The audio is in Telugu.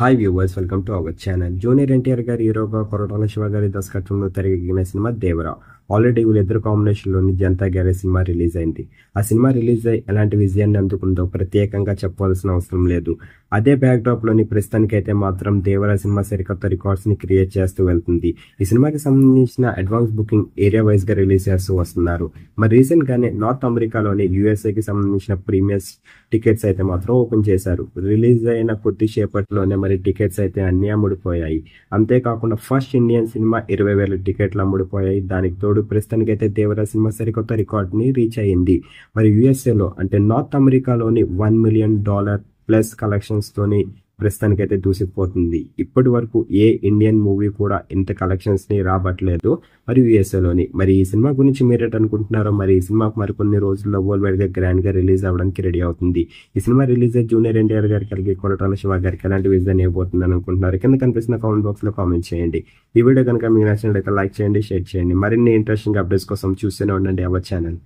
Hi viewers, welcome to our channel. Junior NTR గారి హీరోగా కొరటాల శివ గారి దర్శకత్వంలో తెరకెక్కిన సినిమా దేవరా. ఆల్రెడీ వీళ్ళిద్దరు కాంబినేషన్లోని జనతా గ్యారేజ్ సినిమా రిలీజ్ అయింది. ఆ సినిమా రిలీజ్ అయ్యి ఎలాంటి విజయాన్ని అందుకుందో ప్రత్యేకంగా చెప్పవలసిన అవసరం లేదు. అదే బ్యాక్డ్రాప్లోని ప్రస్తుతానికైతే మాత్రం దేవరా సినిమా సరికొత్త రికార్డ్స్ని క్రియేట్ చేస్తూ వెళ్తుంది. ఈ సినిమాకి సంబంధించిన అడ్వాన్స్ బుకింగ్ ఏరియా వైజ్గా రిలీజ్ చేస్తూ వస్తున్నారు. మరి రీసెంట్గానే నార్త్ అమెరికాలోని యూఎస్ఏకి సంబంధించిన ప్రీమియర్స్ టికెట్స్ అయితే మాత్రం ఓపెన్ చేశారు. రిలీజ్ అయిన కొద్దిసేపట్లోనే మరి టికెట్స్ అయితే అన్నీ అమ్ముడుపోయాయి. అంతేకాకుండా ఫస్ట్ ఇండియన్ సినిమా 20,000 టికెట్లు అమ్ముడుపోయాయి. దానికి తోడు ప్రస్తుతానికైతే దేవరా సినిమా సరికొత్త రికార్డ్ని రీచ్ అయ్యింది. మరి యూఎస్ఏలో అంటే నార్త్ అమెరికాలోని $1 మిలియన్ ప్లస్ కలెక్షన్స్ తోని ప్రస్తుతానికైతే దూసిపోతుంది. ఇప్పటి వరకు ఏ ఇండియన్ మూవీ కూడా ఇంత కలెక్షన్స్ ని రాబట్టలేదు మరి యూఎస్ఏలోని. మరి ఈ సినిమా గురించి మీరేట అనుకుంటున్నారో? మరి ఈ సినిమాకు మరికొన్ని రోజుల్లో వరల్డ్ వైడ్ గా గ్రాండ్ గా రిలీజ్ అవ్వడానికి రెడీ అవుతుంది. ఈ సినిమా రిలీజ్ అయ్యి జూనియర్ ఎన్టీఆర్ గారికి అలాగే కొరటాల శివ గారికి ఎలాంటి విజన్ ఇవ్వబోతుందని అనుకుంటున్నారు? కింద కనిపిస్తున్న కామెంట్ బాక్స్ లో కామెంట్ చేయండి. ఈ వీడియో కనుక మీకు నచ్చినట్లయితే లైక్ చేయండి, షేర్ చేయండి. మరిన్ని ఇంట్రెస్టింగ్ అప్డేట్స్ కోసం చూస్తూనే ఉండండి అవర్ ఛానల్.